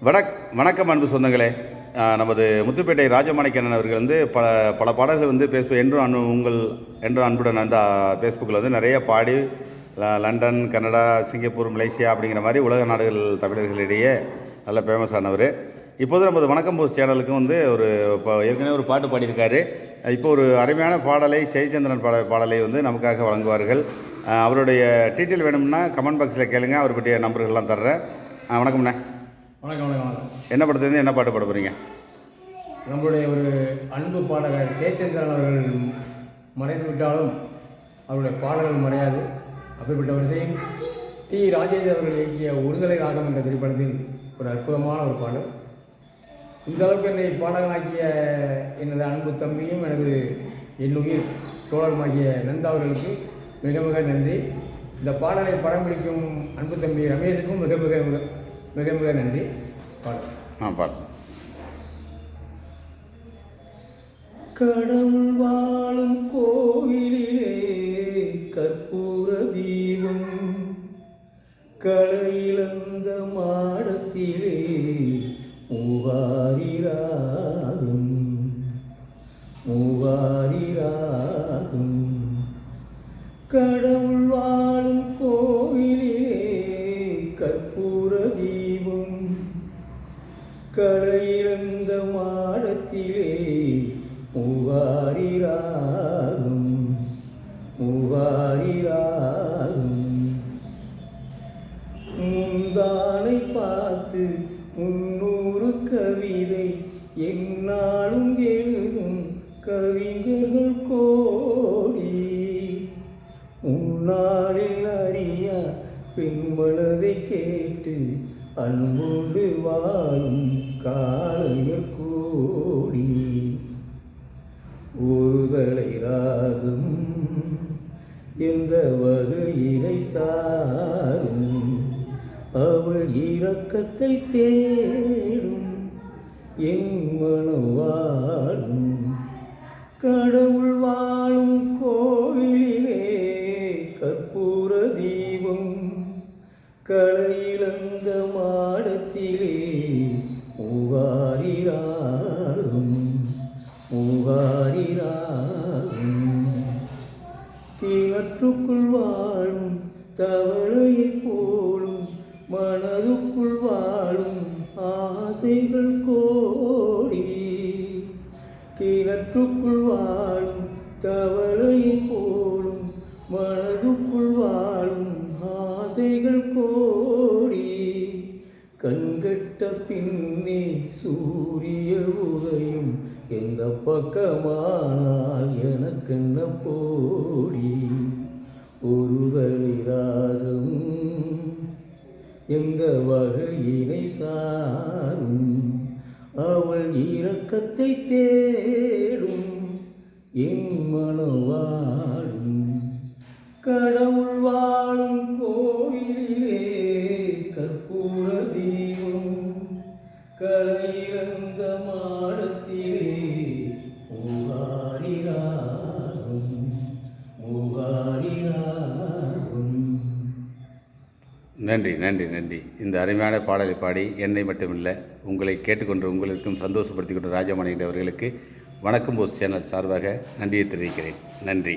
வணக்கம் அன்பு சொந்தங்களே. நமது முத்துப்பேட்டை ராஜமாணிக்கண்ணன் அவர்கள் வந்து பல பல பாடல்கள் வந்து என்றும் அன்புடன் அந்த ஃபேஸ்புக்கில் வந்து நிறைய பாடி லண்டன், கனடா, சிங்கப்பூர், மலேசியா அப்படிங்கிற மாதிரி உலக நாடுகள் தமிழர்களிடையே நல்ல ஃபேமஸ் ஆனவர். இப்போது நமது வணக்கம் போஸ் சேனலுக்கும் வந்து ஏற்கனவே ஒரு பாட்டு பாடியிருக்காரு. இப்போ ஒரு அருமையான பாடலை ஜெயச்சந்திரன் பாடலை வந்து நமக்காக வழங்குவார்கள். அவருடைய டீட்டெயில் வேணும்னா கமெண்ட் பாக்ஸில் கேளுங்க. அவர் பற்றிய நம்பர்கள்லாம் தர்றேன். வணக்கம்ண்ணே. வணக்கம். என்ன படத்துலேருந்து என்ன பாட்டு பாட போகிறீங்க? நம்மளுடைய ஒரு அன்பு பாடகர் ஜெயச்சந்திரன் அவர்கள் மறைந்து விட்டாலும் அவருடைய பாடல்கள் மறையாது. அப்படிப்பட்ட வரிசையில் டி. ராஜேந்திரன் அவர்கள் இயக்கிய ஒருதலை ராகம் என்ற திரைப்படத்தில் ஒரு அற்புதமான ஒரு பாடல். இந்த அளவுக்கு என்னை பாடகனாக்கிய எனது அன்பு தம்பியும் என் உயிர் தோழருமாகிய நந்தா அவர்களுக்கு மிக மிக நன்றி. இந்த பாடலை படம் பிடிக்கும் அன்பு தம்பி ரமேஷுக்கும் மிக மிக மிக மிக மிக நன்றி. பாடு. கடவுள் வாழும் கோவிலிலே கற்பூர தீபம், கலையிழந்த மாடத்திலே மூவாரி ராகம், மூவாரி ராகம். கடவுள் வாழும் கோவிலிலே கற்பூர தீபம், கலையிழந்த மாடத்திலே மூவாரி ராகம், மூவாரி ராகம். முந்தானை பார்த்து 300 கவிதை என்னாலும் எழுதும் கவிஞர்கள் கோடி, முன்னாளில் அறியா பெண்மனதை கேட்டு அன்போடு வாழும் காளையர் கோடி. ஒருதலை ராகம் எந்த வகையினை சாரும், அவள் இரக்கத்தை தேடும் என் மனம் வாழும். கடவுள் வாழும் கோவிலிலே கற்பூர தீபம், கலையிழந்த மாடத்திலே மூவாரி ராகம், மூவாரி ராகம். கிணற்றுக்குள் வாழும் தவளையைப் போலும் மனதுக்குள் வாழும் ஆசைகள் கோடி. கிணற்றுக்குள் வாழும் தவளையைப் போலும் மனதுக்குள் வாழும் ஆசைகள் கோடி. கண்கட்ட பின்னே சூரிய உதயம் எந்த பக்கமானால் எனக்கென்ன போடி. ஒருதலை ராகம் எந்த வகையினை சாரும், அவள் இரக்கத்தை தேடும் என் மனம் வாழும். கடவுள் வாழும் கோவிலிலே கற்பூர தீபம், கலையிழந்த மாடத்திலே மூவாரி ராகம், மூவாரி ராகம். நன்றி நன்றி நன்றி. இந்த அருமையான பாடலை பாடி என்னை மட்டுமில்லை உங்களை கேட்டுக்கொண்டு உங்களுக்கும் சந்தோஷப்படுத்திக் கொண்டு ராஜமாணிக்கன் அவர்களுக்கு வணக்கம் போஸ் சேனல் சார்பாக நன்றியை தெரிவிக்கிறேன். நன்றி.